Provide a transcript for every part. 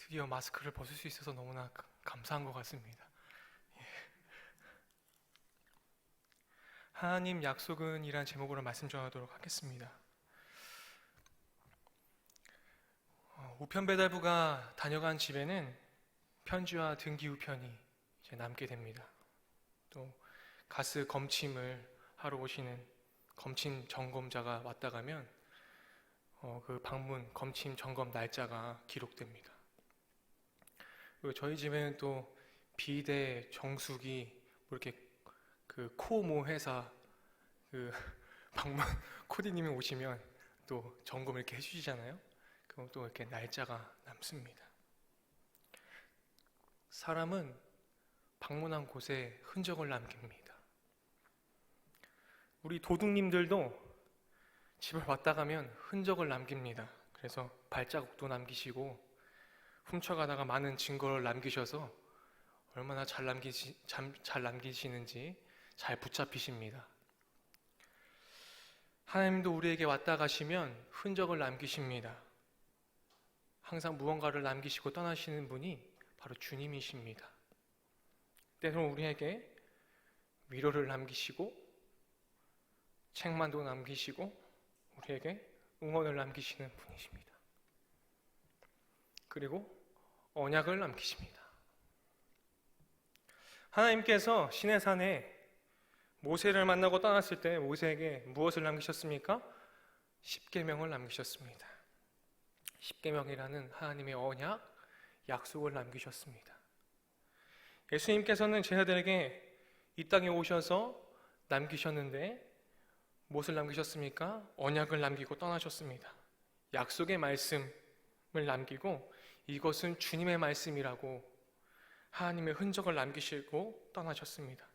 드디어 마스크를 벗을 수 있어서 너무나 감사한 것 같습니다. 예. 하나님 약속은 이란 제목으로 말씀 전하도록 하겠습니다. 우편 배달부가 다녀간 집에는 편지와 등기 우편이 이제 남게 됩니다. 또 가스 검침을 하러 오시는 검침 점검자가 왔다 가면 그 방문 검침 점검 날짜가 기록됩니다. 그리고 저희 집에는 또 비대 정수기 이렇게 그 코모 회사 그 방문 코디님이 오시면 또 점검 이렇게 해주시잖아요. 그럼 또 이렇게 날짜가 남습니다. 사람은 방문한 곳에 흔적을 남깁니다. 우리 도둑님들도 집을 왔다 가면 흔적을 남깁니다. 그래서 발자국도 남기시고 훔쳐가다가 많은 증거를 남기셔서 얼마나 잘 남기시는지 잘 붙잡히십니다. 하나님도 우리에게 왔다 가시면 흔적을 남기십니다. 항상 무언가를 남기시고 떠나시는 분이 바로 주님이십니다. 때로는 우리에게 위로를 남기시고 책만도 남기시고 우리에게 응원을 남기시는 분이십니다. 그리고 언약을 남기십니다. 하나님께서 시내산에 모세를 만나고 떠났을 때 모세에게 무엇을 남기셨습니까? 십계명을 남기셨습니다. 십계명이라는 하나님의 언약, 약속을 남기셨습니다. 예수님께서는 제자들에게 이 땅에 오셔서 남기셨는데 무엇을 남기셨습니까? 언약을 남기고 떠나셨습니다. 약속의 말씀을 남기고 이것은 주님의 말씀이라고 하나님의 흔적을 남기시고 떠나셨습니다.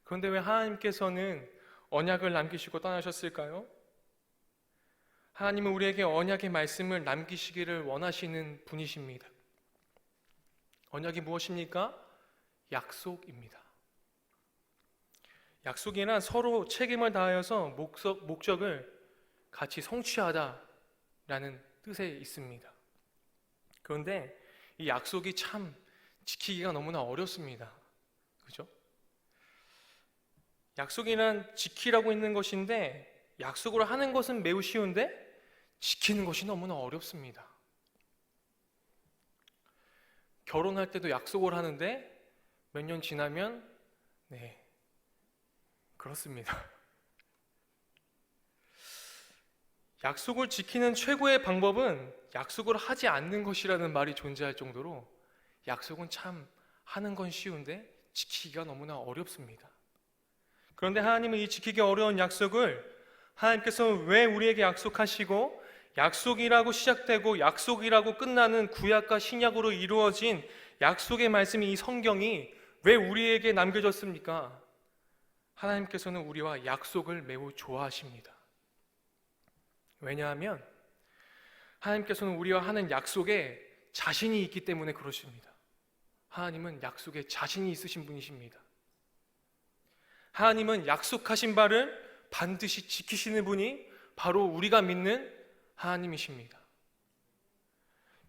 그런데 왜 하나님께서는 언약을 남기시고 떠나셨을까요? 하나님은 우리에게 언약의 말씀을 남기시기를 원하시는 분이십니다. 언약이 무엇입니까? 약속입니다. 약속이란 서로 책임을 다하여서 목적을 같이 성취하다라는 뜻에 있습니다. 그런데 이 약속이 참 지키기가 너무나 어렵습니다. 그죠? 약속이란 지키라고 있는 것인데 약속을 하는 것은 매우 쉬운데 지키는 것이 너무나 어렵습니다. 결혼할 때도 약속을 하는데 몇 년 지나면 그렇습니다. 약속을 지키는 최고의 방법은 약속을 하지 않는 것이라는 말이 존재할 정도로 약속은 참 하는 건 쉬운데 지키기가 너무나 어렵습니다. 그런데 하나님은 이 지키기 어려운 약속을 하나님께서 왜 우리에게 약속하시고 약속이라고 시작되고 약속이라고 끝나는 구약과 신약으로 이루어진 약속의 말씀이 이 성경이 왜 우리에게 남겨졌습니까? 하나님께서는 우리와 약속을 매우 좋아하십니다. 왜냐하면 하나님께서는 우리와 하는 약속에 자신이 있기 때문에 그러십니다. 하나님은 약속에 자신이 있으신 분이십니다. 하나님은 약속하신 바를 반드시 지키시는 분이 바로 우리가 믿는 하나님이십니다.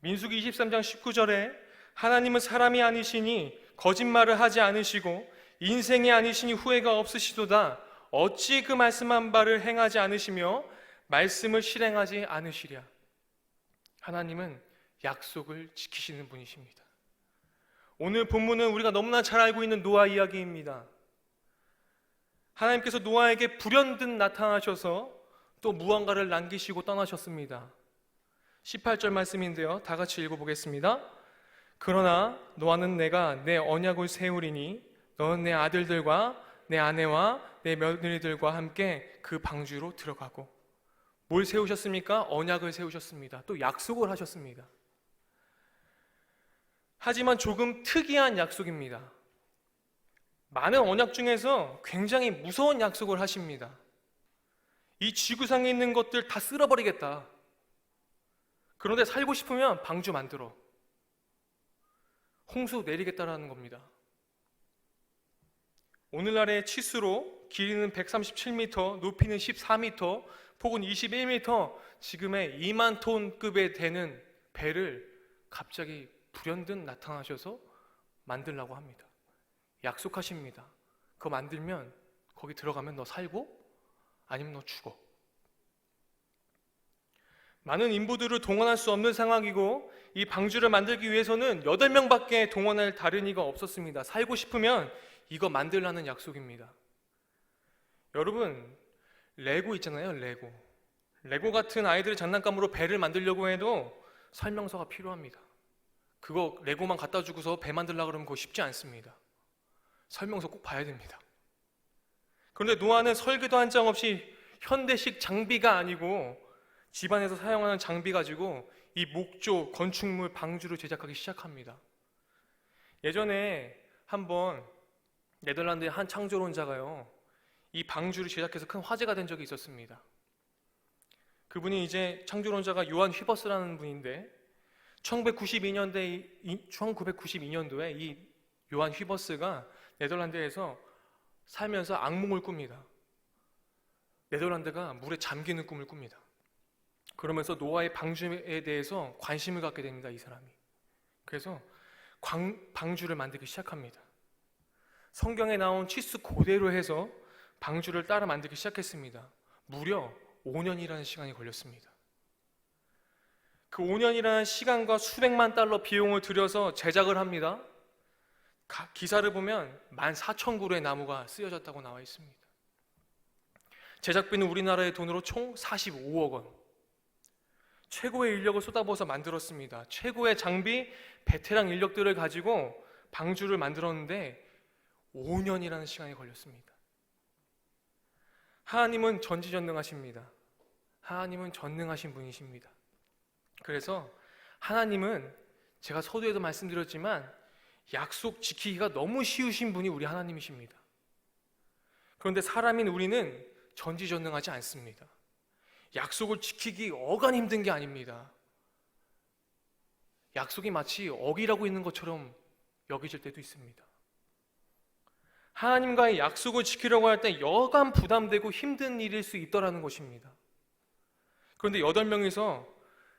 민수기 23장 19절에 하나님은 사람이 아니시니 거짓말을 하지 않으시고 인생이 아니시니 후회가 없으시도다 어찌 그 말씀한 바를 행하지 않으시며 말씀을 실행하지 않으시랴. 하나님은 약속을 지키시는 분이십니다. 오늘 본문은 우리가 너무나 잘 알고 있는 노아 이야기입니다. 하나님께서 노아에게 불현듯 나타나셔서 또 무언가를 남기시고 떠나셨습니다. 18절 말씀인데요, 다 같이 읽어보겠습니다. 그러나 노아는 내가 내 언약을 세우리니 너는 내 아들들과 내 아내와 내 며느리들과 함께 그 방주로 들어가고. 뭘 세우셨습니까? 언약을 세우셨습니다. 또 약속을 하셨습니다. 하지만 조금 특이한 약속입니다. 많은 언약 중에서 굉장히 무서운 약속을 하십니다. 이 지구상에 있는 것들 다 쓸어버리겠다. 그런데 살고 싶으면 방주 만들어. 홍수 내리겠다라는 겁니다. 오늘날의 치수로 길이는 137m, 높이는 14m, 폭은 21m, 지금의 2만 톤급에 되는 배를 갑자기 불현듯 나타나셔서 만들라고 합니다. 약속하십니다. 그거 만들면 거기 들어가면 너 살고 아니면 너 죽어. 많은 인부들을 동원할 수 없는 상황이고 이 방주를 만들기 위해서는 8명밖에 동원할 다른 이가 없었습니다. 살고 싶으면 이거 만들라는 약속입니다. 여러분, 레고 있잖아요. 레고 같은 아이들의 장난감으로 배를 만들려고 해도 설명서가 필요합니다. 그거 레고만 갖다 주고서 배 만들려고 그러면 그거 쉽지 않습니다. 설명서 꼭 봐야 됩니다. 그런데 노아는 설계도 한 장 없이 현대식 장비가 아니고 집안에서 사용하는 장비 가지고 이 목조, 건축물, 방주를 제작하기 시작합니다. 예전에 한번 네덜란드의 한 창조론자가요, 이 방주를 제작해서 큰 화제가 된 적이 있었습니다. 그분이 이제 창조론자가 요한 휘버스라는 분인데 1992년도에 이 요한 휘버스가 네덜란드에서 살면서 악몽을 꿉니다. 네덜란드가 물에 잠기는 꿈을 꿉니다. 그러면서 노아의 방주에 대해서 관심을 갖게 됩니다, 이 사람이. 그래서 방주를 만들기 시작합니다. 성경에 나온 치수 그대로 해서 방주를 따라 만들기 시작했습니다. 무려 5년이라는 시간이 걸렸습니다. 그 5년이라는 시간과 수백만 달러 비용을 들여서 제작을 합니다. 기사를 보면 14,000그루의 나무가 쓰여졌다고 나와 있습니다. 제작비는 우리나라의 돈으로 총 45억 원. 최고의 인력을 쏟아부어서 만들었습니다. 최고의 장비, 베테랑 인력들을 가지고 방주를 만들었는데 5년이라는 시간이 걸렸습니다. 하나님은 전지전능하십니다. 하나님은 전능하신 분이십니다. 그래서 하나님은 제가 서두에도 말씀드렸지만 약속 지키기가 너무 쉬우신 분이 우리 하나님이십니다. 그런데 사람인 우리는 전지전능하지 않습니다. 약속을 지키기 어간 힘든 게 아닙니다. 약속이 마치 어기라고 있는 것처럼 여겨질 때도 있습니다. 하나님과의 약속을 지키려고 할 때 여간 부담되고 힘든 일일 수 있더라는 것입니다. 그런데 8명이서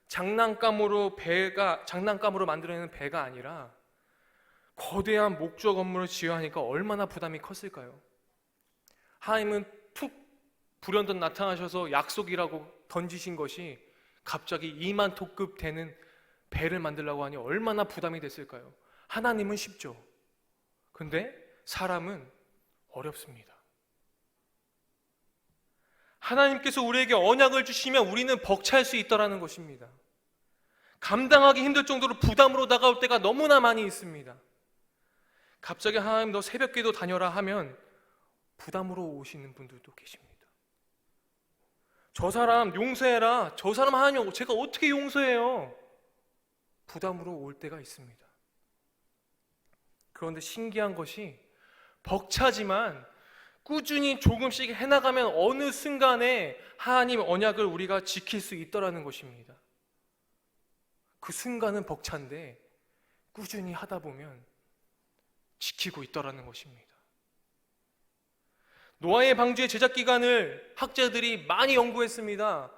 장난감으로 만들어내는 배가 아니라 거대한 목조 건물을 지어야 하니까 얼마나 부담이 컸을까요? 하나님은 툭 불현듯 나타나셔서 약속이라고 던지신 것이 갑자기 2만 톤급 되는 배를 만들려고 하니 얼마나 부담이 됐을까요? 하나님은 쉽죠. 근데 사람은 어렵습니다. 하나님께서 우리에게 언약을 주시면 우리는 벅찰 수 있다는 것입니다. 감당하기 힘들 정도로 부담으로 다가올 때가 너무나 많이 있습니다. 갑자기 하나님 너 새벽기도 다녀라 하면 부담으로 오시는 분들도 계십니다. 저 사람 용서해라. 저 사람 하나님 제가 어떻게 용서해요? 부담으로 올 때가 있습니다. 그런데 신기한 것이 벅차지만 꾸준히 조금씩 해나가면 어느 순간에 하나님 언약을 우리가 지킬 수 있더라는 것입니다. 그 순간은 벅찬데 꾸준히 하다 보면 지키고 있더라는 것입니다. 노아의 방주의 제작 기간을 학자들이 많이 연구했습니다.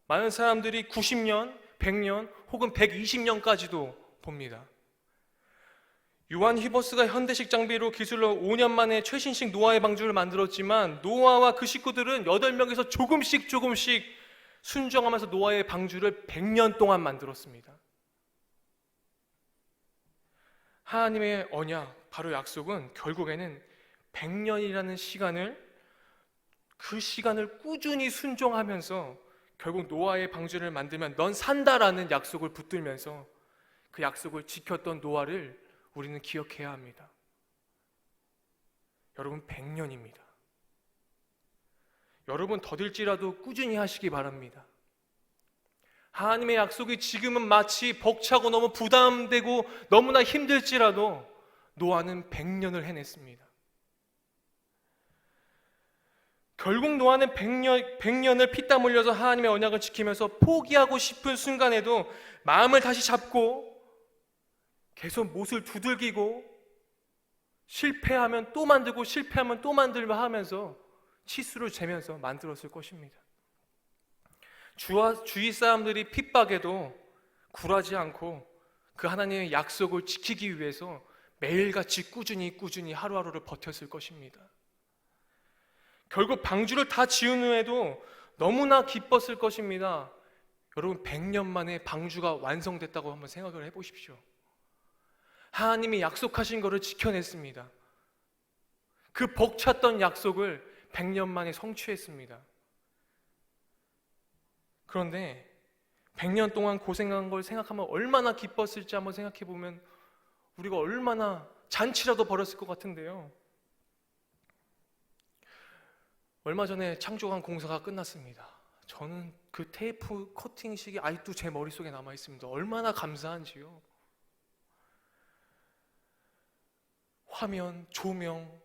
많은 사람들이 90년, 100년 혹은 120년까지도 봅니다. 요한 히버스가 현대식 장비로 기술로 5년 만에 최신식 노아의 방주를 만들었지만 노아와 그 식구들은 8명에서 조금씩 순종하면서 노아의 방주를 100년 동안 만들었습니다. 하나님의 언약, 바로 약속은 결국에는 100년이라는 그 시간을 꾸준히 순종하면서 결국 노아의 방주를 만들면 넌 산다라는 약속을 붙들면서 그 약속을 지켰던 노아를 우리는 기억해야 합니다. 여러분 100년입니다. 여러분 더딜지라도 꾸준히 하시기 바랍니다. 하나님의 약속이 지금은 마치 벅차고 너무 부담되고 너무나 힘들지라도 노아는 100년을 해냈습니다. 결국 노아는 100년을 피땀 흘려서 하나님의 언약을 지키면서 포기하고 싶은 순간에도 마음을 다시 잡고 계속 못을 두들기고 실패하면 또 만들고 실패하면 또 만들고 하면서 치수를 재면서 만들었을 것입니다. 주위 사람들이 핍박해도 굴하지 않고 그 하나님의 약속을 지키기 위해서 매일같이 꾸준히 하루하루를 버텼을 것입니다. 결국 방주를 다 지은 후에도 너무나 기뻤을 것입니다. 여러분, 100년 만에 방주가 완성됐다고 한번 생각을 해보십시오. 하나님이 약속하신 것을 지켜냈습니다. 그 벅찼던 약속을 100년 만에 성취했습니다. 그런데 100년 동안 고생한 걸 생각하면 얼마나 기뻤을지 한번 생각해 보면 우리가 얼마나 잔치라도 벌였을 것 같은데요. 얼마 전에 창조관 공사가 끝났습니다. 저는 그 테이프 커팅식이 아직도 제 머릿속에 남아 있습니다. 얼마나 감사한지요. 화면, 조명,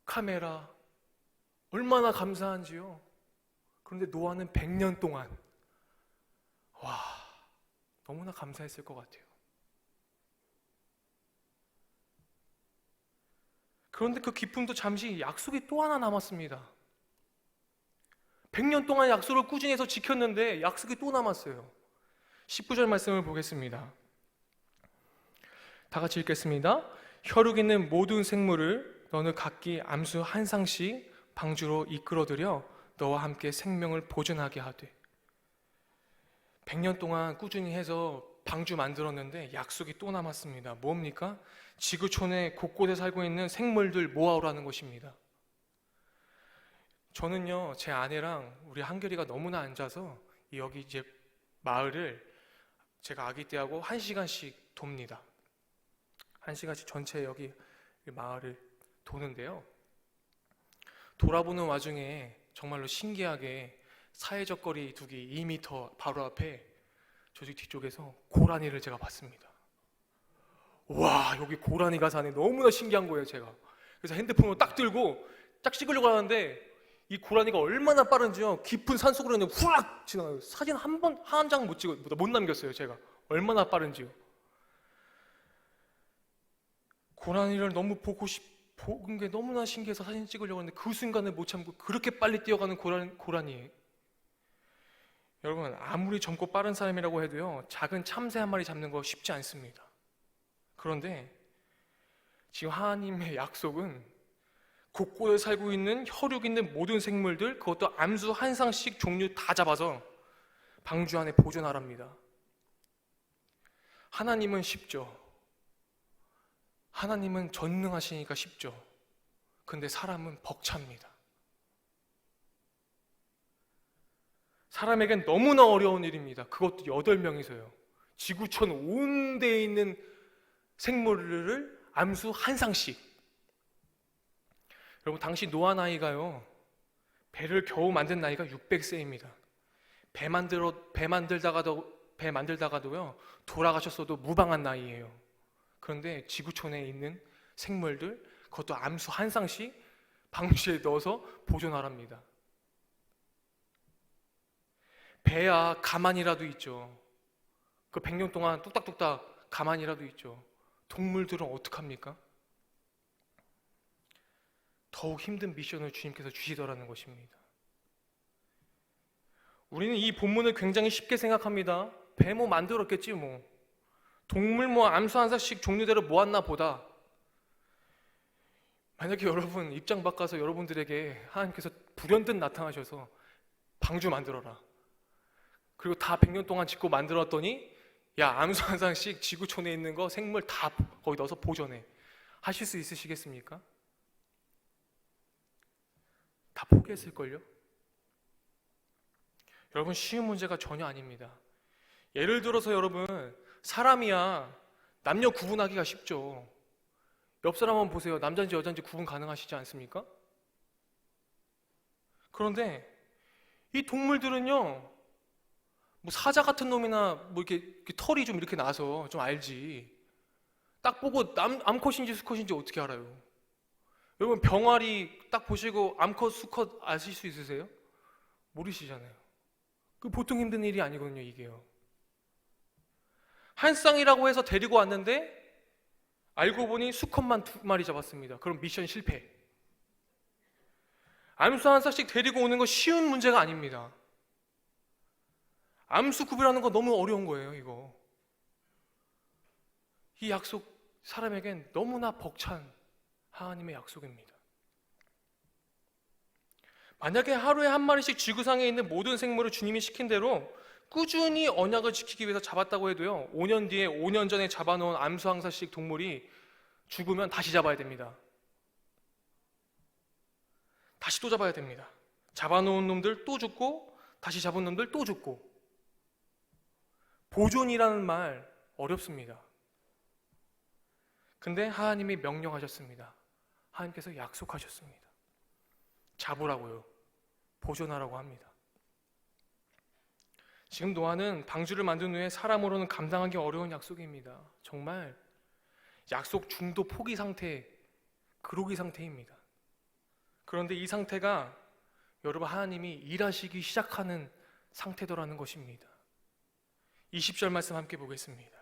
카메라 얼마나 감사한지요. 그런데 노아는 100년 동안 너무나 감사했을 것 같아요. 그런데 그 기쁨도 잠시 약속이 또 하나 남았습니다. 100년 동안 약속을 꾸준히 해서 지켰는데 약속이 또 남았어요. 19절 말씀을 보겠습니다. 다 같이 읽겠습니다. 혈육 있는 모든 생물을 너는 각기 암수 한 쌍씩 방주로 이끌어들여 너와 함께 생명을 보존하게 하되. 100년 동안 꾸준히 해서 방주 만들었는데 약속이 또 남았습니다. 뭡니까? 지구촌의 곳곳에 살고 있는 생물들 모아오라는 것입니다. 저는요, 제 아내랑 우리 한결이가 너무나 앉아서 여기 이제 마을을 제가 아기 때하고 1시간씩 돕니다. 1시간씩 전체 여기 마을을 도는데요. 돌아보는 와중에 정말로 신기하게 사회적 거리 두기 2m 바로 앞에 저쪽 뒤쪽에서 고라니를 제가 봤습니다. 와, 여기 고라니가 사네. 너무나 신기한 거예요, 제가. 그래서 핸드폰을 딱 들고 딱 찍으려고 하는데 이 고라니가 얼마나 빠른지요. 깊은 산속으로 그냥 후락 지나가요. 사진 한 장 못 남겼어요, 제가. 얼마나 빠른지요. 고라니를 너무 본 게 너무나 신기해서 사진 찍으려고 했는데 그 순간을 못 참고 그렇게 빨리 뛰어가는 고라니. 여러분, 아무리 젊고 빠른 사람이라고 해도요, 작은 참새 한 마리 잡는 거 쉽지 않습니다. 그런데 지금 하나님의 약속은 곳곳에 살고 있는 혈육 있는 모든 생물들, 그것도 암수 한 쌍씩 종류 다 잡아서 방주 안에 보존하랍니다. 하나님은 쉽죠. 하나님은 전능하시니까 쉽죠. 근데 사람은 벅찹니다. 사람에겐 너무나 어려운 일입니다. 그것도 8명이서요. 지구촌 온 데에 있는 생물을 암수 한 쌍씩. 여러분, 당시 노아 나이가요, 배를 겨우 만든 나이가 600세입니다. 배 만들다가도요 돌아가셨어도 무방한 나이예요. 그런데 지구촌에 있는 생물들, 그것도 암수 한 쌍씩 방주에 넣어서 보존하랍니다. 배야 가만히라도 있죠. 그 100년 동안 뚝딱뚝딱 가만히라도 있죠. 동물들은 어떡합니까? 더욱 힘든 미션을 주님께서 주시더라는 것입니다. 우리는 이 본문을 굉장히 쉽게 생각합니다. 배 뭐 만들었겠지 뭐. 동물 뭐 암수 한 쌍씩 종류대로 모았나 보다. 만약에 여러분 입장 바꿔서 여러분들에게 하나님께서 불현듯 나타나셔서 방주 만들어라. 그리고 다 100년 동안 짓고 만들었더니 야, 암수 한 쌍씩 지구촌에 있는 거 생물 다 거기 넣어서 보존해. 하실 수 있으시겠습니까? 다 포기했을걸요? 여러분, 쉬운 문제가 전혀 아닙니다. 예를 들어서 여러분, 사람이야 남녀 구분하기가 쉽죠. 옆 사람 한번 보세요. 남자인지 여자인지 구분 가능하시지 않습니까? 그런데 이 동물들은요, 뭐 사자 같은 놈이나 뭐 이렇게 털이 좀 이렇게 나서 좀 알지. 딱 보고 암컷인지 수컷인지 어떻게 알아요? 여러분, 병아리 딱 보시고 암컷 수컷 아실 수 있으세요? 모르시잖아요. 그 보통 힘든 일이 아니거든요, 이게요. 한 쌍이라고 해서 데리고 왔는데 알고 보니 수컷만 2마리 잡았습니다. 그럼 미션 실패. 암수 한 쌍씩 데리고 오는 거 쉬운 문제가 아닙니다. 암수 구별하는 거 너무 어려운 거예요, 이거. 이 약속 사람에겐 너무나 벅찬 하나님의 약속입니다. 만약에 하루에 한 마리씩 지구상에 있는 모든 생물을 주님이 시킨 대로 꾸준히 언약을 지키기 위해서 잡았다고 해도요, 5년 뒤에 5년 전에 잡아놓은 암수항사식 동물이 죽으면 다시 잡아야 됩니다. 다시 또 잡아야 됩니다. 잡아놓은 놈들 또 죽고 다시 잡은 놈들 또 죽고. 보존이라는 말 어렵습니다. 근데 하나님이 명령하셨습니다. 하나님께서 약속하셨습니다. 잡으라고요. 보존하라고 합니다. 지금 노아는 방주를 만든 후에 사람으로는 감당하기 어려운 약속입니다. 정말 약속 중도 포기 상태, 그로기 상태입니다. 그런데 이 상태가 여러분 하나님이 일하시기 시작하는 상태더라는 것입니다. 20절 말씀 함께 보겠습니다.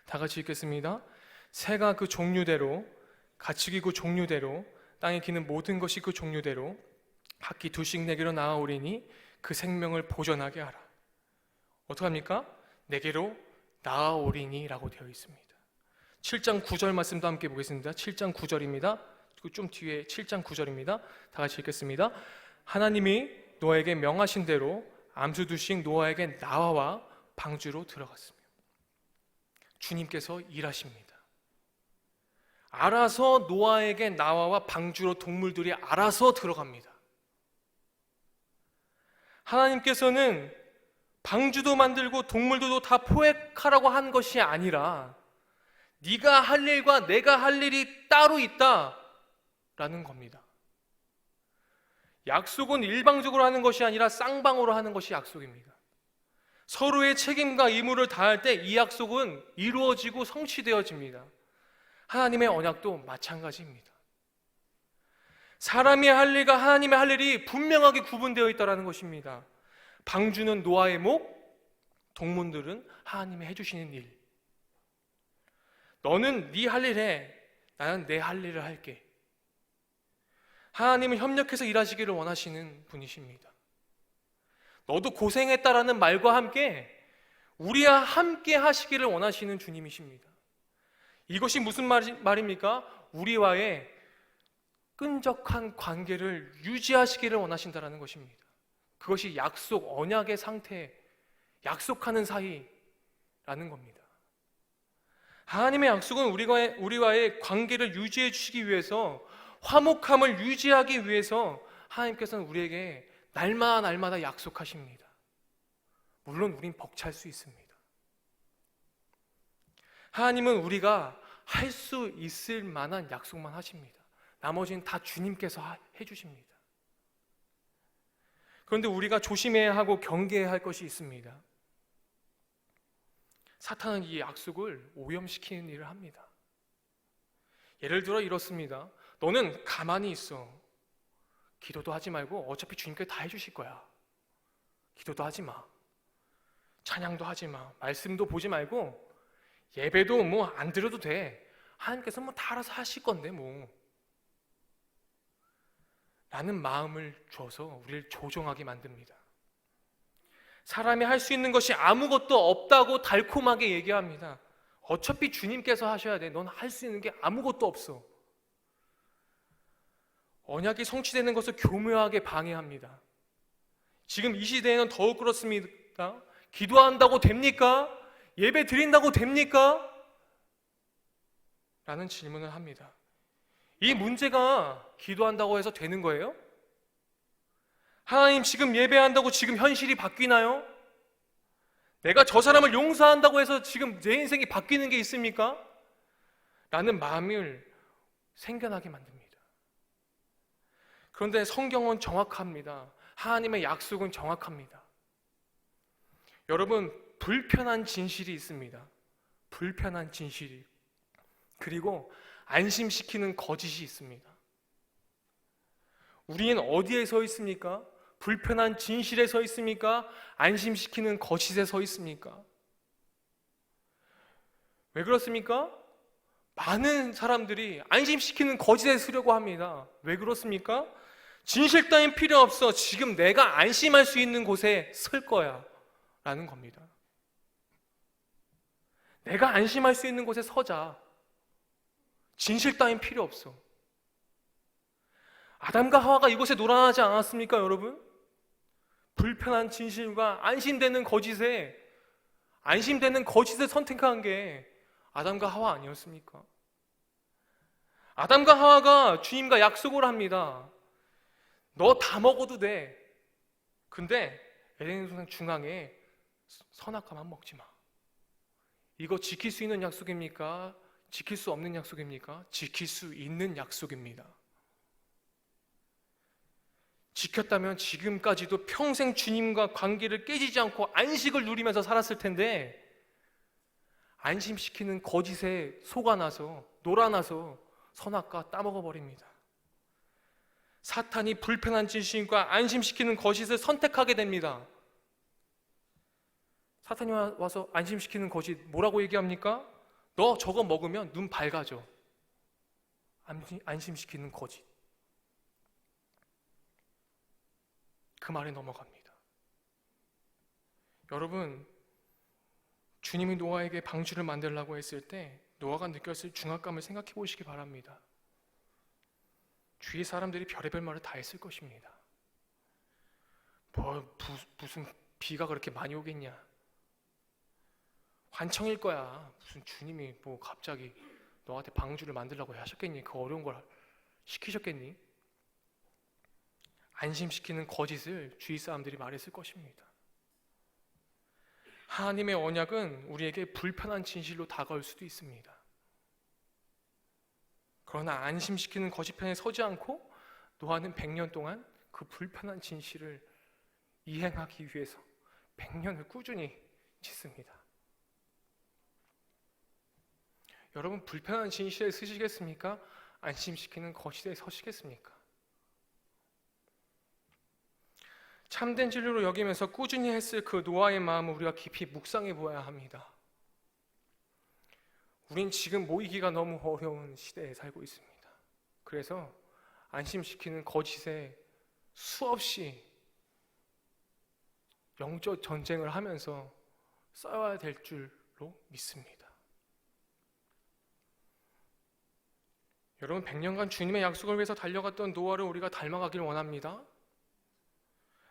다 같이 읽겠습니다. 새가 그 종류대로, 가축이 그 종류대로, 땅에 기는 모든 것이 그 종류대로 각 기 두씩 내게로 나아오리니 그 생명을 보존하게 하라. 어떡합니까? 내게로 나아오리니 라고 되어 있습니다. 7장 9절 말씀도 함께 보겠습니다. 7장 9절입니다. 좀 뒤에 7장 9절입니다. 다 같이 읽겠습니다. 하나님이 노아에게 명하신 대로 암수두씩 노아에게 나와 방주로 들어갔으며. 주님께서 일하십니다. 알아서 노아에게 나와와 방주로 동물들이 알아서 들어갑니다. 하나님께서는 방주도 만들고 동물들도 다 포획하라고 한 것이 아니라 네가 할 일과 내가 할 일이 따로 있다라는 겁니다. 약속은 일방적으로 하는 것이 아니라 쌍방으로 하는 것이 약속입니다. 서로의 책임과 의무를 다할 때 이 약속은 이루어지고 성취되어집니다. 하나님의 언약도 마찬가지입니다. 사람이 할 일과 하나님의 할 일이 분명하게 구분되어 있다는 것입니다. 방주는 노아의 목, 동물들은 하나님이 해주시는 일. 너는 네 할 일 해, 나는 내 할 일을 할게. 하나님은 협력해서 일하시기를 원하시는 분이십니다. 너도 고생했다라는 말과 함께 우리와 함께 하시기를 원하시는 주님이십니다. 이것이 무슨 말입니까? 우리와의 끈적한 관계를 유지하시기를 원하신다는 것입니다. 그것이 약속, 언약의 상태, 약속하는 사이라는 겁니다. 하나님의 약속은 우리와의 관계를 유지해 주시기 위해서, 화목함을 유지하기 위해서 하나님께서는 우리에게 날마다 약속하십니다. 물론 우린 벅찰 수 있습니다. 하나님은 우리가 할 수 있을 만한 약속만 하십니다. 나머지는 다 주님께서 해주십니다. 그런데 우리가 조심해야 하고 경계해야 할 것이 있습니다. 사탄은 이 약속을 오염시키는 일을 합니다. 예를 들어 이렇습니다. 너는 가만히 있어. 기도도 하지 말고 어차피 주님께서 다 해주실 거야. 기도도 하지 마. 찬양도 하지 마. 말씀도 보지 말고 예배도 뭐 안 드려도 돼. 하나님께서 뭐 다 알아서 하실 건데 뭐. 라는 마음을 줘서 우리를 조종하게 만듭니다. 사람이 할 수 있는 것이 아무것도 없다고 달콤하게 얘기합니다. 어차피 주님께서 하셔야 돼. 넌 할 수 있는 게 아무것도 없어. 언약이 성취되는 것을 교묘하게 방해합니다. 지금 이 시대에는 더욱 그렇습니다. 기도한다고 됩니까? 예배 드린다고 됩니까? 라는 질문을 합니다. 이 문제가 기도한다고 해서 되는 거예요? 하나님 지금 예배한다고 지금 현실이 바뀌나요? 내가 저 사람을 용서한다고 해서 지금 내 인생이 바뀌는 게 있습니까? 라는 마음을 생겨나게 만듭니다. 그런데 성경은 정확합니다. 하나님의 약속은 정확합니다. 여러분, 불편한 진실이 있습니다. 불편한 진실이. 그리고 안심시키는 거짓이 있습니다. 우리는 어디에 서 있습니까? 불편한 진실에 서 있습니까? 안심시키는 거짓에 서 있습니까? 왜 그렇습니까? 많은 사람들이 안심시키는 거짓에 서려고 합니다. 왜 그렇습니까? 진실 따윈 필요 없어. 지금 내가 안심할 수 있는 곳에 설 거야 라는 겁니다. 내가 안심할 수 있는 곳에 서자. 진실 따윈 필요 없어. 아담과 하와가 이곳에 놀아나지 않았습니까, 여러분? 불편한 진실과 안심되는 거짓을 선택한 게 아담과 하와 아니었습니까? 아담과 하와가 주님과 약속을 합니다. 너 다 먹어도 돼. 근데 에덴 동산 중앙에 선악과만 먹지 마. 이거 지킬 수 있는 약속입니까? 지킬 수 없는 약속입니까? 지킬 수 있는 약속입니다. 지켰다면 지금까지도 평생 주님과 관계를 깨지지 않고 안식을 누리면서 살았을 텐데, 안심시키는 거짓에 속아나서 놀아나서 선악과 따먹어 버립니다. 사탄이 불편한 진실과 안심시키는 거짓을 선택하게 됩니다. 사탄이 와서 안심시키는 거짓 뭐라고 얘기합니까? 너 저거 먹으면 눈 밝아져. 안심시키는 거짓. 그 말에 넘어갑니다. 여러분, 주님이 노아에게 방주를 만들라고 했을 때 노아가 느꼈을 중압감을 생각해 보시기 바랍니다. 주위 사람들이 별의별 말을 다 했을 것입니다. 무슨 비가 그렇게 많이 오겠냐? 환청일 거야. 무슨 주님이 뭐 갑자기 너한테 방주를 만들라고 하셨겠니? 그 어려운 걸 시키셨겠니? 안심시키는 거짓을 주위 사람들이 말했을 것입니다. 하나님의 언약은 우리에게 불편한 진실로 다가올 수도 있습니다. 그러나 안심시키는 거짓 편에 서지 않고 노아는 100년 동안 그 불편한 진실을 이행하기 위해서 100년을 꾸준히 짓습니다. 여러분, 불편한 진실에 서시겠습니까? 안심시키는 거짓에 서시겠습니까? 참된 진리로 여기면서 꾸준히 했을 그 노아의 마음을 우리가 깊이 묵상해 보아야 합니다. 우린 지금 모이기가 너무 어려운 시대에 살고 있습니다. 그래서 안심시키는 거짓에 수없이 영적 전쟁을 하면서 싸워야 될 줄로 믿습니다. 여러분, 100년간 주님의 약속을 위해서 달려갔던 노아를 우리가 닮아가길 원합니다.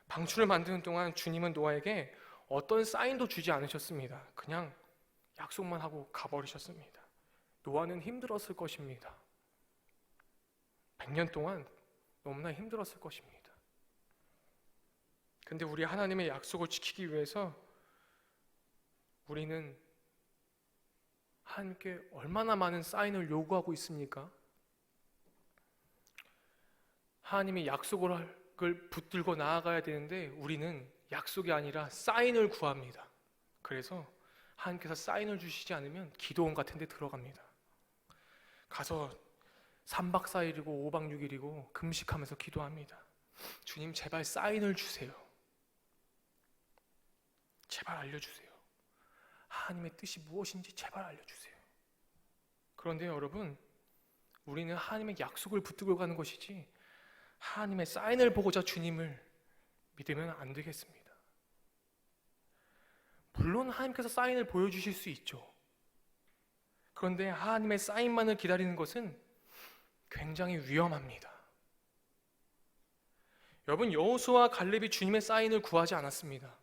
방주를 만드는 동안 주님은 노아에게 어떤 사인도 주지 않으셨습니다. 그냥 약속만 하고 가버리셨습니다. 노아는 힘들었을 것입니다. 100년 동안 너무나 힘들었을 것입니다. 근데 우리 하나님의 약속을 지키기 위해서 우리는 하나님께 얼마나 많은 사인을 요구하고 있습니까? 하나님이 약속을 붙들고 나아가야 되는데 우리는 약속이 아니라 사인을 구합니다. 그래서 하나님께서 사인을 주시지 않으면 기도원 같은 데 들어갑니다. 가서 3박 4일이고 5박 6일이고 금식하면서 기도합니다. 주님, 제발 사인을 주세요. 제발 알려주세요. 하나님의 뜻이 무엇인지 제발 알려주세요. 그런데 여러분, 우리는 하나님의 약속을 붙들고 가는 것이지 하나님의 사인을 보고자 주님을 믿으면 안 되겠습니다. 물론 하나님께서 사인을 보여주실 수 있죠. 그런데 하나님의 사인만을 기다리는 것은 굉장히 위험합니다. 여러분, 여호수아와 갈렙이 주님의 사인을 구하지 않았습니다.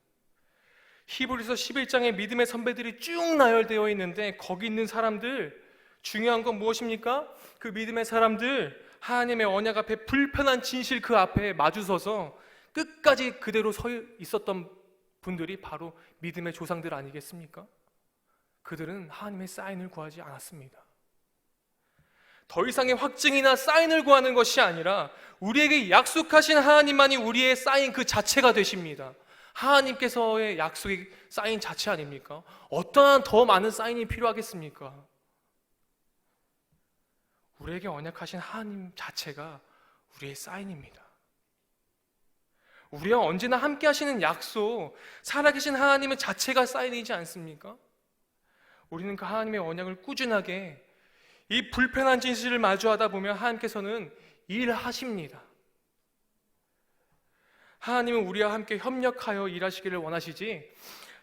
히브리서 11장에 믿음의 선배들이 쭉 나열되어 있는데 거기 있는 사람들, 중요한 건 무엇입니까? 그 믿음의 사람들, 하나님의 언약 앞에 불편한 진실 그 앞에 마주서서 끝까지 그대로 서 있었던 분들이 바로 믿음의 조상들 아니겠습니까? 그들은 하나님의 사인을 구하지 않았습니다. 더 이상의 확증이나 사인을 구하는 것이 아니라 우리에게 약속하신 하나님만이 우리의 사인 그 자체가 되십니다. 하나님께서의 약속의 사인 자체 아닙니까? 어떠한 더 많은 사인이 필요하겠습니까? 우리에게 언약하신 하나님 자체가 우리의 사인입니다. 우리와 언제나 함께 하시는 약속, 살아계신 하나님의 자체가 사인이지 않습니까? 우리는 그 하나님의 언약을 꾸준하게 이 불편한 진실을 마주하다 보면 하나님께서는 일하십니다. 하나님은 우리와 함께 협력하여 일하시기를 원하시지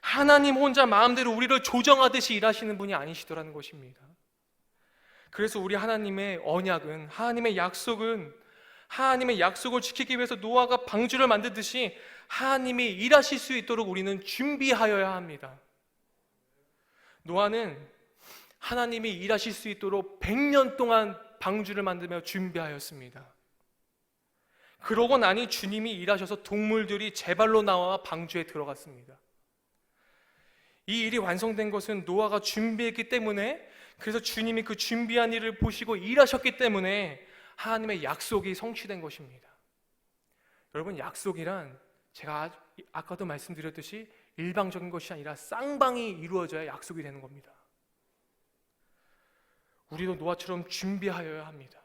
하나님 혼자 마음대로 우리를 조정하듯이 일하시는 분이 아니시더라는 것입니다. 그래서 우리 하나님의 언약은, 하나님의 약속을 지키기 위해서 노아가 방주를 만들듯이 하나님이 일하실 수 있도록 우리는 준비하여야 합니다. 노아는 하나님이 일하실 수 있도록 100년 동안 방주를 만들며 준비하였습니다. 그러고 나니 주님이 일하셔서 동물들이 제 발로 나와 방주에 들어갔습니다. 이 일이 완성된 것은 노아가 준비했기 때문에, 그래서 주님이 그 준비한 일을 보시고 일하셨기 때문에 하나님의 약속이 성취된 것입니다. 여러분, 약속이란 제가 아까도 말씀드렸듯이 일방적인 것이 아니라 쌍방이 이루어져야 약속이 되는 겁니다. 우리도 노아처럼 준비하여야 합니다.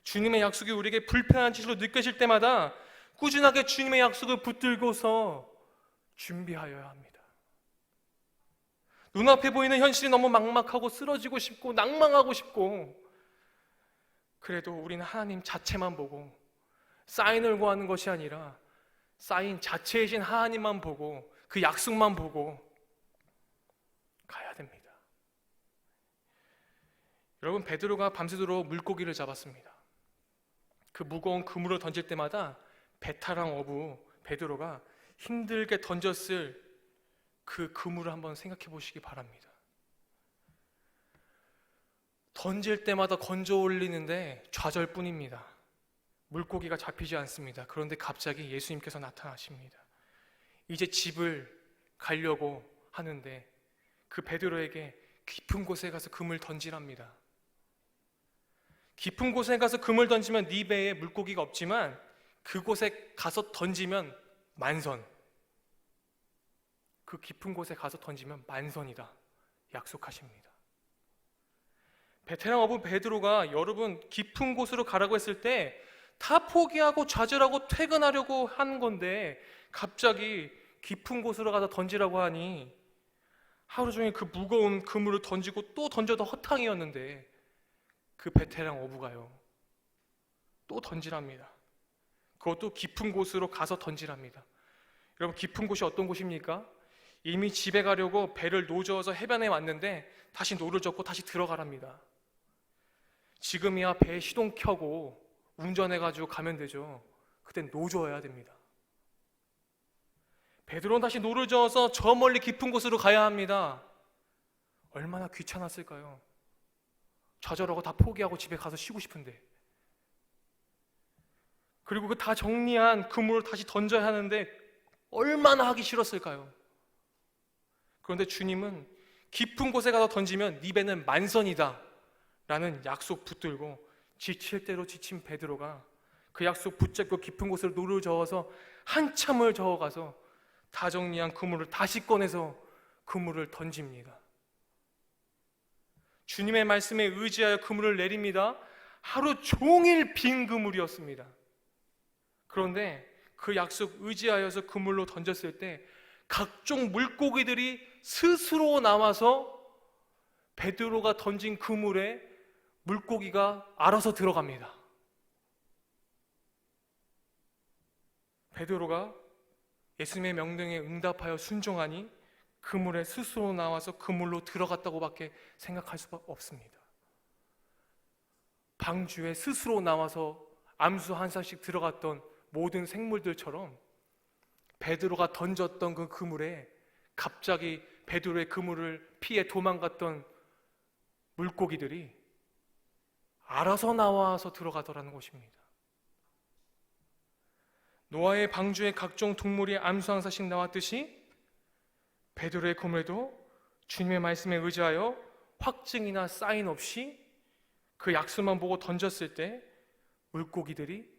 주님의 약속이 우리에게 불편한 짓으로 느껴질 때마다 꾸준하게 주님의 약속을 붙들고서 준비하여야 합니다. 눈앞에 보이는 현실이 너무 막막하고 쓰러지고 싶고 낭망하고 싶고, 그래도 우리는 하나님 자체만 보고 사인을 구하는 것이 아니라 사인 자체이신 하나님만 보고 그 약속만 보고 가야 됩니다. 여러분, 베드로가 밤새도록 물고기를 잡았습니다. 그 무거운 그물을 던질 때마다 베테랑 어부 베드로가 힘들게 던졌을 그 그물을 한번 생각해 보시기 바랍니다. 던질 때마다 건져 올리는데 좌절뿐입니다. 물고기가 잡히지 않습니다. 그런데 갑자기 예수님께서 나타나십니다. 이제 집을 가려고 하는데 그 베드로에게 깊은 곳에 가서 그물 던지랍니다. 깊은 곳에 가서 그물 던지면 네 배에 물고기가 없지만 그곳에 가서 던지면 만선, 그 깊은 곳에 가서 던지면 만선이다 약속하십니다. 베테랑 어부 베드로가 여러분 깊은 곳으로 가라고 했을 때 다 포기하고 좌절하고 퇴근하려고 한 건데 갑자기 깊은 곳으로 가서 던지라고 하니 하루 종일 그 무거운 그물을 던지고 또 던져도 허탕이었는데 그 베테랑 어부가요 또 던지랍니다. 그것도 깊은 곳으로 가서 던지랍니다. 여러분, 깊은 곳이 어떤 곳입니까? 이미 집에 가려고 배를 노저어서 해변에 왔는데 다시 노를 젓고 다시 들어가랍니다. 지금이야 배 시동 켜고 운전해가지고 가면 되죠. 그땐 노저어야 됩니다. 베드로는 다시 노를 저어서 저 멀리 깊은 곳으로 가야 합니다. 얼마나 귀찮았을까요? 좌절하고 다 포기하고 집에 가서 쉬고 싶은데, 그리고 그 다 정리한 그물을 다시 던져야 하는데 얼마나 하기 싫었을까요? 그런데 주님은 깊은 곳에 가서 던지면 네 배는 만선이다 라는 약속 붙들고 지칠 대로 지친 베드로가 그 약속 붙잡고 깊은 곳으로 노를 저어서 한참을 저어가서 다 정리한 그물을 다시 꺼내서 그물을 던집니다. 주님의 말씀에 의지하여 그물을 내립니다. 하루 종일 빈 그물이었습니다. 그런데 그 약속 의지하여서 그물로 던졌을 때 각종 물고기들이 스스로 나와서 베드로가 던진 그물에 물고기가 알아서 들어갑니다. 베드로가 예수님의 명령에 응답하여 순종하니 그물에 스스로 나와서 그물로 들어갔다고밖에 생각할 수가 없습니다. 방주에 스스로 나와서 암수 한 쌍씩 들어갔던 모든 생물들처럼 베드로가 던졌던 그 그물에 갑자기 베드로의 그물을 피해 도망갔던 물고기들이 알아서 나와서 들어가더라는 것입니다. 노아의 방주에 각종 동물이 암수 한 쌍씩 나왔듯이 베드로의 그물도 주님의 말씀에 의지하여 확증이나 사인 없이 그 약수만 보고 던졌을 때 물고기들이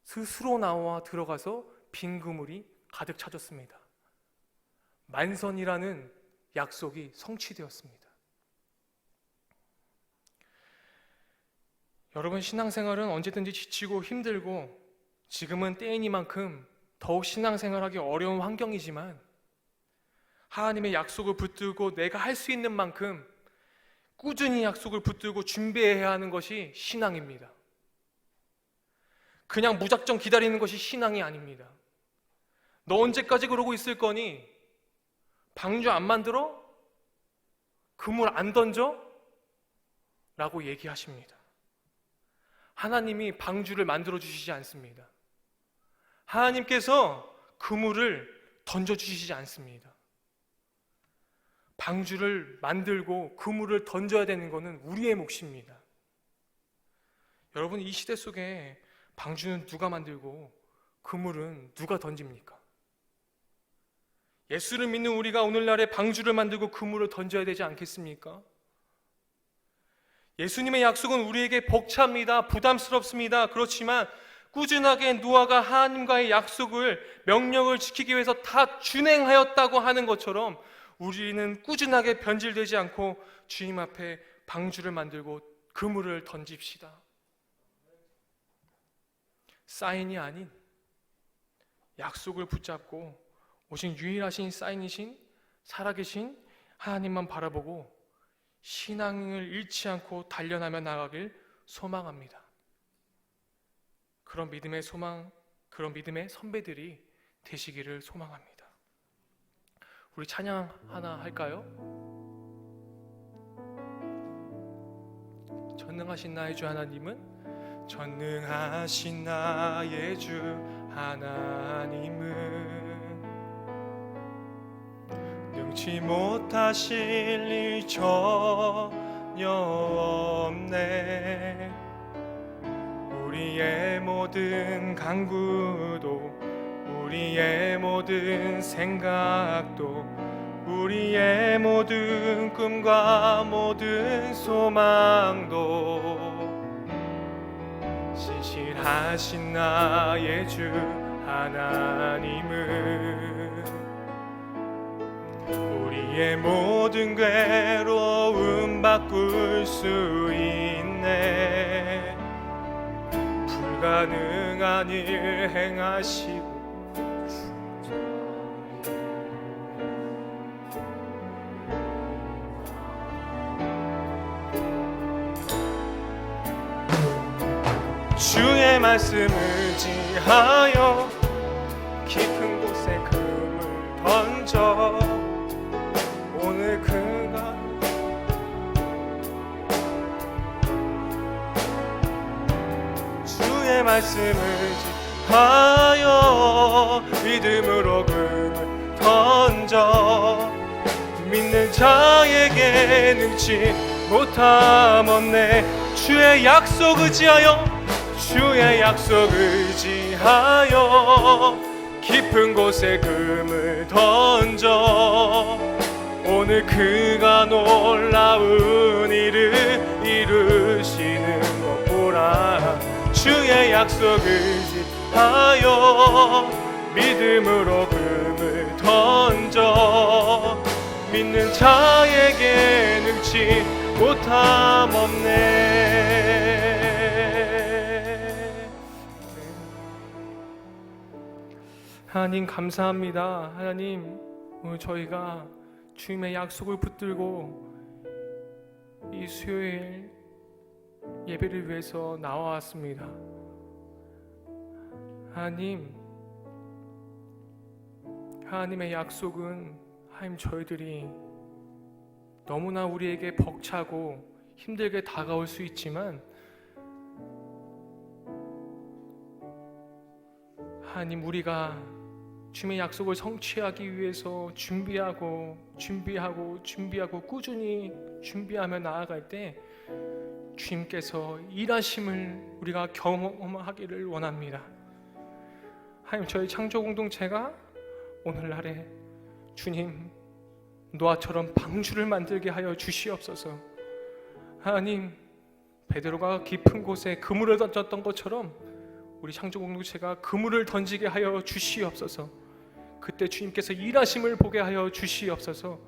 스스로 나와 들어가서 빈 그물이 가득 차졌습니다. 만선이라는 약속이 성취되었습니다. 여러분, 신앙생활은 언제든지 지치고 힘들고 지금은 때이니만큼 더욱 신앙생활하기 어려운 환경이지만 하나님의 약속을 붙들고 내가 할 수 있는 만큼 꾸준히 약속을 붙들고 준비해야 하는 것이 신앙입니다. 그냥 무작정 기다리는 것이 신앙이 아닙니다. 너 언제까지 그러고 있을 거니? 방주 안 만들어? 그물 안 던져? 라고 얘기하십니다. 하나님이 방주를 만들어 주시지 않습니다. 하나님께서 그물을 던져 주시지 않습니다. 방주를 만들고 그물을 던져야 되는 것은 우리의 몫입니다. 여러분, 이 시대 속에 방주는 누가 만들고 그물은 누가 던집니까? 예수를 믿는 우리가 오늘날에 방주를 만들고 그물을 던져야 되지 않겠습니까? 예수님의 약속은 우리에게 벅찹니다. 부담스럽습니다. 그렇지만 꾸준하게 노아가 하나님과의 약속을, 명령을 지키기 위해서 다 준행하였다고 하는 것처럼 우리는 꾸준하게 변질되지 않고 주님 앞에 방주를 만들고 그물을 던집시다. 사인이 아닌 약속을 붙잡고 오직 유일하신 사인이신 살아계신 하나님만 바라보고 신앙을 잃지 않고 단련하며 나가길 소망합니다. 그런 믿음의 소망, 그런 믿음의 선배들이 되시기를 소망합니다. 우리 찬양 하나 할까요? 전능하신 나의 주 하나님은, 전능하신 나의 주 하나님은 능치 못하실 일 전혀 없네. 우리의 모든 간구도, 우리의 모든 생각도, 우리의 모든 꿈과 모든 소망도 신실하신 나의 주 하나님은 우리의 모든 괴로움 바꿀 수 있네. 불가능한 일 행하시고 주의 말씀을 지하여 깊은 곳에 금을 던져 오늘 그가 주의 말씀을 지하여 믿음으로 금을 던져 믿는 자에게 능치 못함 없네. 주의 약속 의지하여, 주의 약속 의지하여 깊은 곳에 금을 던져 오늘 그가 놀라운 일을 이루시는 것 보라. 주의 약속 의지하여 믿음으로 금을 던져 믿는 자에게 능치 못함 없네. 하나님 감사합니다. 하나님, 오늘 저희가 주님의 약속을 붙들고 이 수요일 예배를 위해서 나와왔습니다. 하나님의 약속은 하나님 저희들이 너무나 우리에게 벅차고 힘들게 다가올 수 있지만 하나님, 우리가 주님의 약속을 성취하기 위해서 준비하고 꾸준히 준비하며 나아갈 때 주님께서 일하심을 우리가 경험하기를 원합니다. 하나님, 저희 창조 공동체가 오늘날에 주님 노아처럼 방주를 만들게 하여 주시옵소서. 하나님, 베드로가 깊은 곳에 그물을 던졌던 것처럼 우리 창조 공동체가 그물을 던지게 하여 주시옵소서. 그때 주님께서 일하심을 보게 하여 주시옵소서.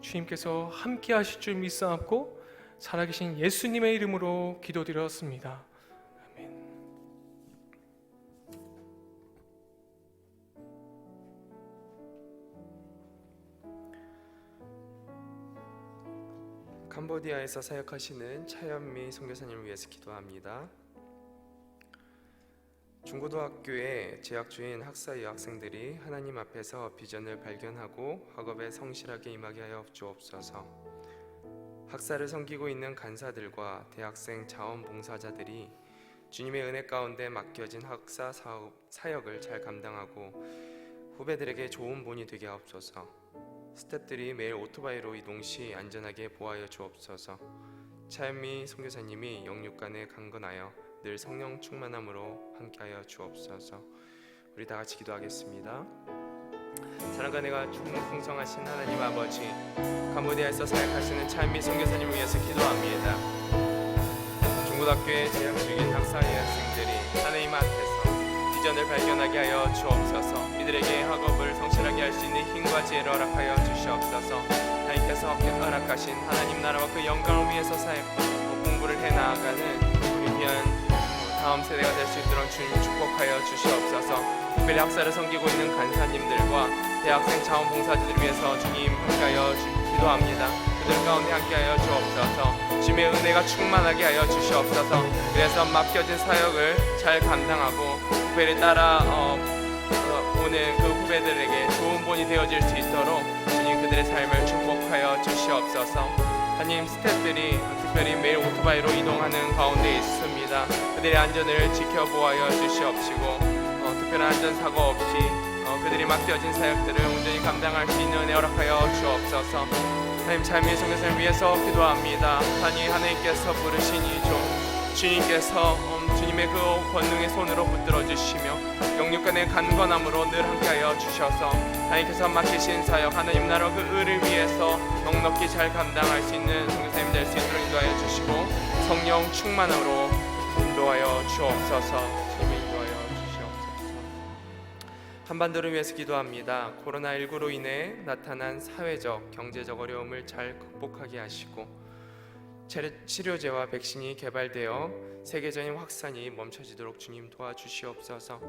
주님께서 함께 하실 줄 믿사옵고 살아계신 예수님의 이름으로 기도드렸습니다. 아멘. 캄보디아에서 사역하시는 차현미 선교사님을 위해서 기도합니다. 중고등학교에 재학 중인 학사 여학생들이 하나님 앞에서 비전을 발견하고 학업에 성실하게 임하게 하여 주옵소서. 학사를 섬기고 있는 간사들과 대학생 자원봉사자들이 주님의 은혜 가운데 맡겨진 학사 사역을 잘 감당하고 후배들에게 좋은 본이 되게 하옵소서. 스태프들이 매일 오토바이로 이동 시 안전하게 보호하여 주옵소서. 차현미 선교사님이 영육간에 강건하여 늘 성령 충만함으로 함께하여 주옵소서. 우리 다 같이 기도하겠습니다. 사랑과 은혜가 풍성하신 하나님 아버지, 캄보디아에서 사역하시는 차현미 선교사님을 위해서 기도합니다. 중고등학교에 재학 중인 학사 여학생들이 하나님 앞에서 비전을 발견하게 하여 주옵소서. 이들에게 학업을 성실하게 할 수 있는 힘과 지혜를 허락하여 주시옵소서. 하나님께서 허락하신 하나님 나라와 그 영광을 위해서 사역하고 공부를 해나가는 우리 귀한 다음 세대가 될 수 있도록 주님 축복하여 주시옵소서. 특별히 학사를 섬기고 있는 간사님들과 대학생 자원봉사자들을 위해서 주님 함께하여 기도합니다. 그들 가운데 함께하여 주옵소서. 주님의 은혜가 충만하게 하여 주시옵소서. 그래서 맡겨진 사역을 잘 감당하고 후배를 따라 오는 그 후배들에게 좋은 본이 되어질 수 있도록 주님 그들의 삶을 축복하여 주시옵소서. 하나님, 스태프들이 특별히 매일 오토바이로 이동하는 가운데 있습니다. 그들의 안전을 지켜보아여 주시옵시고 특별한 안전사고 없이 그들이 맡겨진 사역들을 온전히 감당할 수 있는 은혜 허락하여 주옵소서. 하나님, 삶의 성교사를 위해서 기도합니다. 하나님께서 부르신 이 종 주님께서 주님의 그 권능의 손으로 붙들어 주시며 영육간의 간건함으로 늘 함께하여 주셔서 하나님께서 맡기신 사역 하나님 나라 그 의를 위해서 넉넉히 잘 감당할 수 있는 성교사님 될 수 있도록 인도하여 주시고 성령 충만으로 인도하여 주옵소서. 주님을 인도하여 주시옵소서. 한반도를 위해서 기도합니다. 코로나19로 인해 나타난 사회적, 경제적 어려움을 잘 극복하게 하시고 치료제와 백신이 개발되어 세계적인 확산이 멈춰지도록 주님 도와주시옵소서.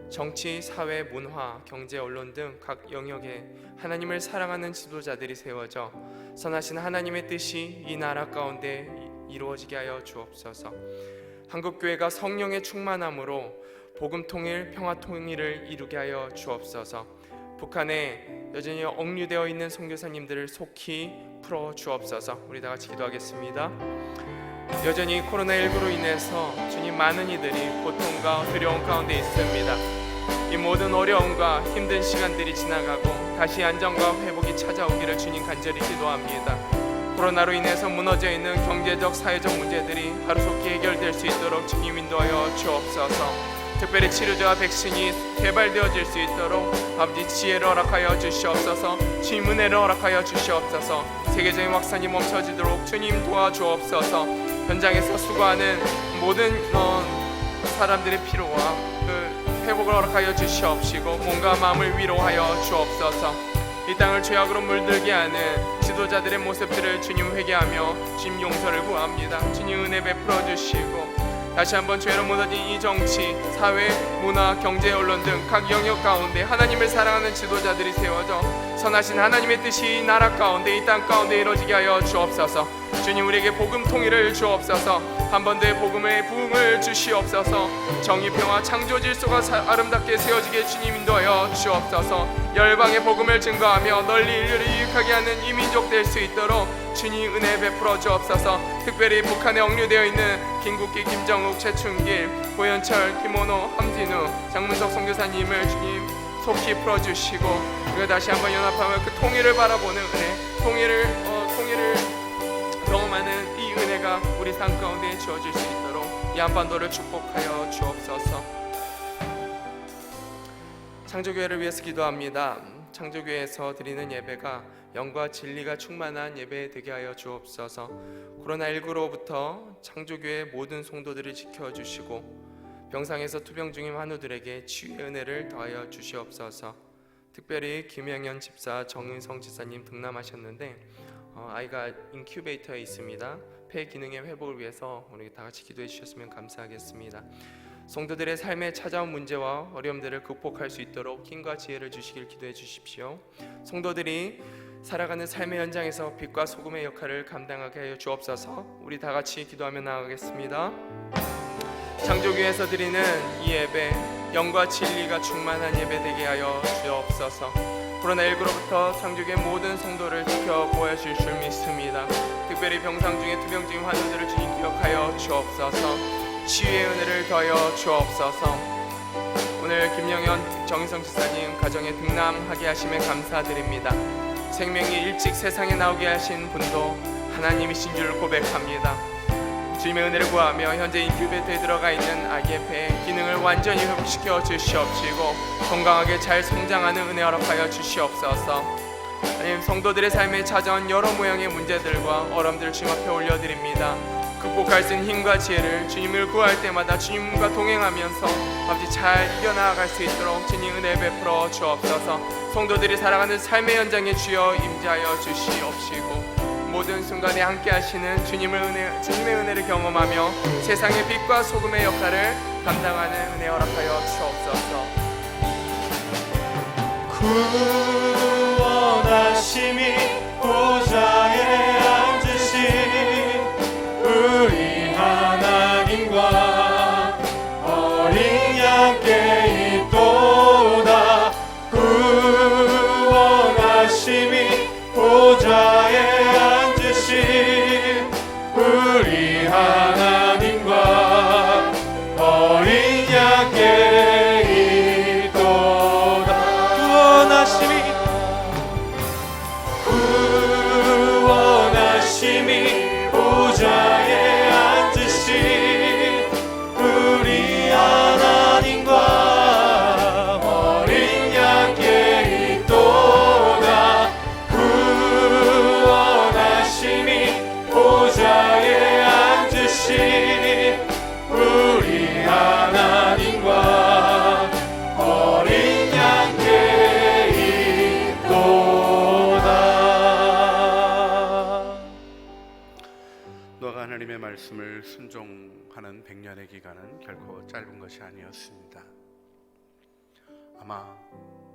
정치, 사회, 문화, 경제, 언론 등 각 영역에 하나님을 사랑하는 지도자들이 세워져 선하신 하나님의 뜻이 이 나라 가운데 이루어지게 하여 주옵소서. 한국교회가 성령의 충만함으로 복음 통일, 평화 통일을 이루게 하여 주옵소서. 북한에 여전히 억류되어 있는 선교사님들을 속히 풀어 주옵소서. 우리 다 같이 기도하겠습니다. 여전히 코로나19로 인해서 주님 많은 이들이 고통과 두려움 가운데 있습니다. 이 모든 어려움과 힘든 시간들이 지나가고 다시 안정과 회복이 찾아오기를 주님 간절히 기도합니다. 코로나로 인해서 무너져 있는 경제적, 사회적 문제들이 하루속히 해결될 수 있도록 주님 인도하여 주옵소서. 특별히 치료제와 백신이 개발되어질 수 있도록 아버지 지혜를 허락하여 주시옵소서. 주님 은혜를 허락하여 주시옵소서. 세계적인 확산이 멈춰지도록 주님 도와주옵소서. 현장에서 수고하는 모든 사람들의 피로와 그 회복을 허락하여 주시옵시고 몸과 마음을 위로하여 주옵소서. 이 땅을 죄악으로 물들게 하는 지도자들의 모습들을 주님 회개하며 주님 용서를 구합니다. 주님 은혜 베풀어 주시고 다시 한번 죄로 무너진 이 정치, 사회, 문화, 경제, 언론 등 각 영역 가운데 하나님을 사랑하는 지도자들이 세워져 선하신 하나님의 뜻이 이 나라 가운데 이 땅 가운데 이루어지게 하여 주옵소서. 주님 우리에게 복음 통일을 주옵소서. 한번도의 복음의 부흥을 주시옵소서. 정의, 평화, 창조 질서가 아름답게 세워지게 주님 인도하여 주옵소서. 열방의 복음을 증거하며 널리 인류를 유익하게 하는 이 민족 될 수 있도록 주님 은혜 베풀어 주옵소서. 특별히 북한에 억류되어 있는 김국기, 김정욱, 최춘길, 고현철, 김원호, 함진우, 장문석 선교사님을 주님 속히 풀어주시고 우리가 다시 한번 연합하며 그 통일을 바라보는 은혜, 통일을 경험하는 이 은혜가 우리 삶 가운데 주어질 수 있도록 이 한반도를 축복하여 주옵소서. 창조교회를 위해서 기도합니다. 창조교회에서 드리는 예배가 영과 진리가 충만한 예배 되게 하여 주옵소서. 코로나19로부터 창조교회 모든 성도들을 지켜주시고 병상에서 투병 중인 환우들에게 치유의 은혜를 더하여 주시옵소서. 특별히 김영현 집사, 정은성 집사님 등남하셨는데 아이가 인큐베이터에 있습니다. 폐 기능의 회복을 위해서 우리 다 같이 기도해 주셨으면 감사하겠습니다. 성도들의 삶에 찾아온 문제와 어려움들을 극복할 수 있도록 힘과 지혜를 주시길 기도해 주십시오. 성도들이 살아가는 삶의 현장에서 빛과 소금의 역할을 감당하게 하여 주옵소서. 우리 다 같이 기도하며 나아가겠습니다. 창조교회에서 드리는 이 예배 영과 진리가 충만한 예배 되게 하여 주옵소서. 코로나19로부터 창조교회 모든 성도를 지켜보아 주실 줄 믿습니다. 특별히 병상 중에 투병 중인 환우들을 주님 기억하여 주옵소서. 치유의 은혜를 더하여 주옵소서. 오늘 김영현 정인성 지사님 가정에 등남하게 하심에 감사드립니다. 생명이 일찍 세상에 나오게 하신 분도 하나님이신 줄 고백합니다. 주님의 은혜를 구하며 현재 인큐베이터에 들어가 있는 아기의 폐 기능을 완전히 회복시켜 주시옵시고 건강하게 잘 성장하는 은혜 허락하여 주시옵소서. 하나님, 성도들의 삶에 찾아온 여러 모양의 문제들과 어려움들을 주님 앞에 올려드립니다. 극복할 수 있는 힘과 지혜를 주님을 구할 때마다 주님과 동행하면서 아버지 잘 이겨나갈 수 있도록 주님 은혜 베풀어 주옵소서. 성도들이 살아가는 삶의 현장에 주여 임재하여 주시옵시고 모든 순간에 함께 하시는 주님의 은혜를 경험하며 세상의 빛과 소금의 역할을 감당하는 은혜 허락하여 주옵소서. 구원하심이 보좌에 앉으신 우리 하나님과 어린 양께 있도다. 구원하심이 보좌에 우리 하나님과 어린 양께 있도다. 구원하심이 보좌에 앉으신 우리 하나님과 어린 양께 있도다. 구원하심이 보좌에 앉으신 우리 하나님과 어린 양께 있도다. 너가 하나님의 말씀을 순종하는 100년의 기간은 결코 짧은 것이 아니었습니다. 아마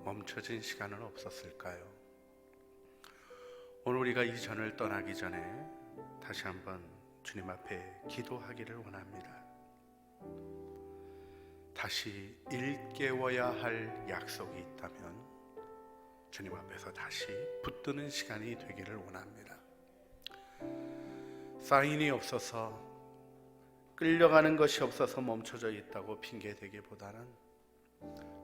멈춰진 시간은 없었을까요? 오늘 우리가 이 전을 떠나기 전에 다시 한번 주님 앞에 기도하기를 원합니다. 다시 일깨워야 할 약속이 있다면 주님 앞에서 다시 붙드는 시간이 되기를 원합니다. 사인이 없어서, 끌려가는 것이 없어서 멈춰져 있다고 핑계대기보다는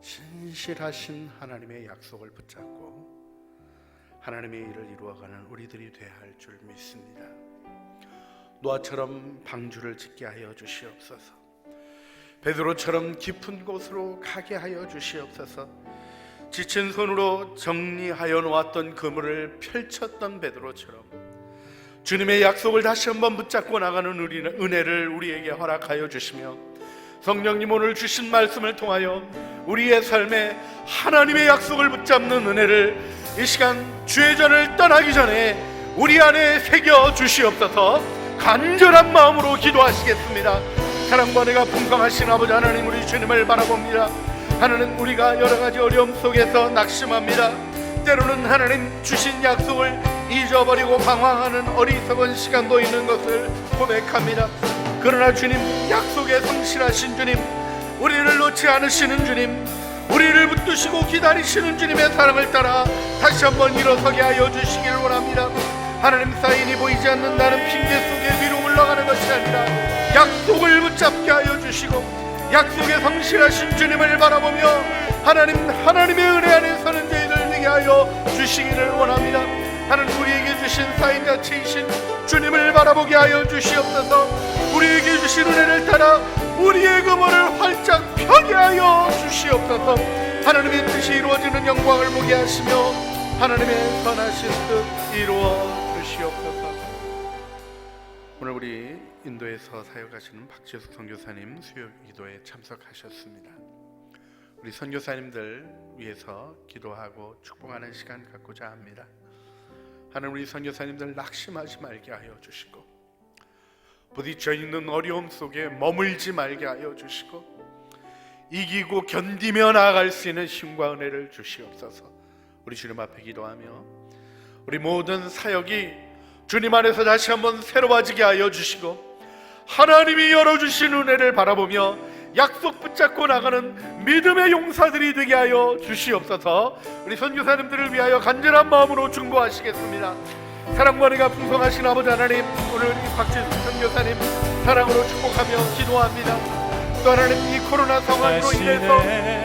신실하신 하나님의 약속을 붙잡고 하나님의 일을 이루어가는 우리들이 되어야 할 줄 믿습니다. 노아처럼 방주를 짓게 하여 주시옵소서. 베드로처럼 깊은 곳으로 가게 하여 주시옵소서. 지친 손으로 정리하여 놓았던 그물을 펼쳤던 베드로처럼 주님의 약속을 다시 한번 붙잡고 나가는 은혜를 우리에게 허락하여 주시며, 성령님 오늘 주신 말씀을 통하여 우리의 삶에 하나님의 약속을 붙잡는 은혜를 이 시간 주의 전을 떠나기 전에 우리 안에 새겨 주시옵소서. 간절한 마음으로 기도하시겠습니다. 사랑과 은혜가 풍성하신 아버지 하나님, 우리 주님을 바라봅니다. 하나님, 우리가 여러 가지 어려움 속에서 낙심합니다. 때로는 하나님 주신 약속을 잊어버리고 방황하는 어리석은 시간도 있는 것을 고백합니다. 그러나 주님, 약속에 성실하신 주님, 우리를 놓지 않으시는 주님, 우리를 붙드시고 기다리시는 주님의 사랑을 따라 다시 한번 일어서게 하여 주시길 원합니다. 하나님, 사인이 보이지 않는다는 핑계 속에 위로 올라가는 것이 아니라 약속을 붙잡게 하여 주시고 약속에 성실하신 주님을 바라보며 하나님의 은혜 안에 서는 저희들 되게 하여 주시기를 원합니다. 하나님, 우리에게 주신 사인자체이신 주님을 바라보게 하여 주시옵소서. 우리에게 주신 은혜를 따라 우리의 그물을 활짝 펴게 하여 주시옵소서. 하나님의 뜻이 이루어지는 영광을 보게 하시며 하나님의 선하신 뜻 이루어 주시옵소서. 오늘 우리 인도에서 사역하시는 박재숙 선교사님 수요 기도에 참석하셨습니다. 우리 선교사님들 위해서 기도하고 축복하는 시간 갖고자 합니다. 하나님, 우리 선교사님들 낙심하지 말게 하여 주시고 부딪혀 있는 어려움 속에 머물지 말게 하여 주시고 이기고 견디며 나아갈 수 있는 힘과 은혜를 주시옵소서. 우리 주님 앞에 기도하며 우리 모든 사역이 주님 안에서 다시 한번 새로워지게 하여 주시고 하나님이 열어주신 은혜를 바라보며 약속 붙잡고 나가는 믿음의 용사들이 되게 하여 주시옵소서. 우리 선교사님들을 위하여 간절한 마음으로 중보하시겠습니다. 사랑과 은혜가 풍성하신 아버지 하나님, 오늘 이 박진수 선교사님 사랑으로 축복하며 기도합니다. 또 하나님, 이 코로나 상황으로 인해서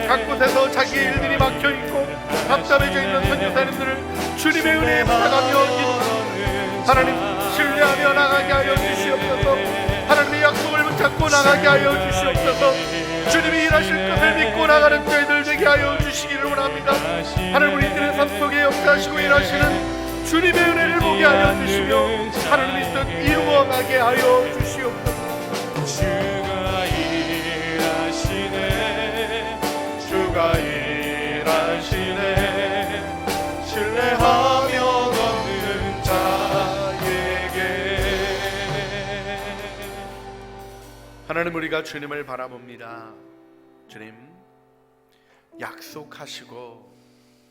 각 곳에서 자기 일들이 막혀있고 답답해져 있는 선교사님들을 주님의 은혜에 부탁하며 기도합니다. 하나님, 신뢰하며 나가게 하여 주시옵소서. 하나님의 약속을 붙잡고 나가게 하여 주시옵소서. 주님이 일하실 것을 믿고 나가는 저희들 되게 하여 주시기를 원합니다. 하나님, 우리들의 삶 속에 역사하시고 일하시는 주님의 은혜를 보게 하여 주시며 하나님의 뜻 이루어가게 하여 주시옵소서. 주가 일하시네, 주가 일하시네, 신뢰하며 걷는 자에게. 하나님, 우리가 주님을 바라봅니다. 주님, 약속하시고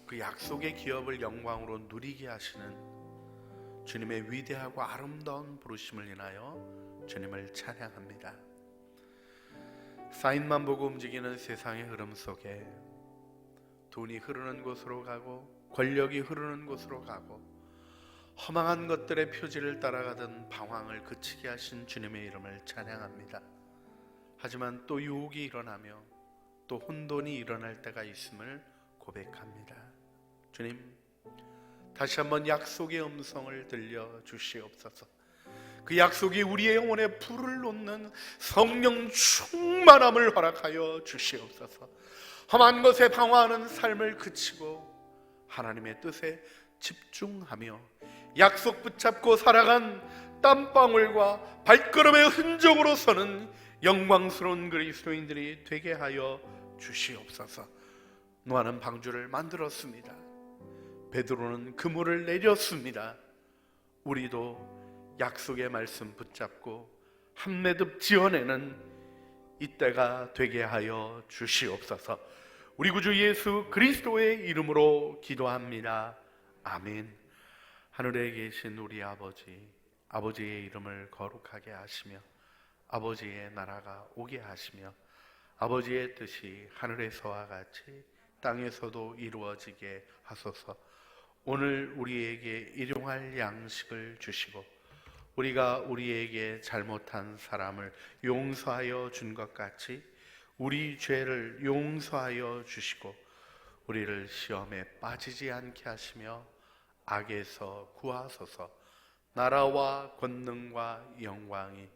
그 약속의 기업을 영광으로 누리게 하시는 주님의 위대하고 아름다운 부르심을 인하여 주님을 찬양합니다. 사인만 보고 움직이는 세상의 흐름 속에 돈이 흐르는 곳으로 가고 권력이 흐르는 곳으로 가고 허망한 것들의 표지를 따라가던 방황을 그치게 하신 주님의 이름을 찬양합니다. 하지만 또 유혹이 일어나며 또 혼돈이 일어날 때가 있음을 고백합니다. 주님, 다시 한번 약속의 음성을 들려주시옵소서. 그 약속이 우리의 영혼에 불을 놓는 성령 충만함을 허락하여 주시옵소서. 험한 것에 방황하는 삶을 그치고 하나님의 뜻에 집중하며 약속 붙잡고 살아간 땀방울과 발걸음의 흔적으로 서는 영광스러운 그리스도인들이 되게 하여 주시옵소서. 노아는 방주를 만들었습니다. 베드로는 그물을 내렸습니다. 우리도 약속의 말씀 붙잡고 한 매듭 지어내는 이때가 되게 하여 주시옵소서. 우리 구주 예수 그리스도의 이름으로 기도합니다. 아멘. 하늘에 계신 우리 아버지, 아버지의 이름을 거룩하게 하시며 아버지의 나라가 오게 하시며 아버지의 뜻이 하늘에서와 같이 땅에서도 이루어지게 하소서. 오늘 우리에게 일용할 양식을 주시고 우리가 우리에게 잘못한 사람을 용서하여 준 것 같이 우리 죄를 용서하여 주시고 우리를 시험에 빠지지 않게 하시며 악에서 구하소서. 나라와 권능과 영광이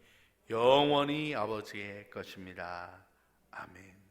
영원히 아버지의 것입니다. 아멘.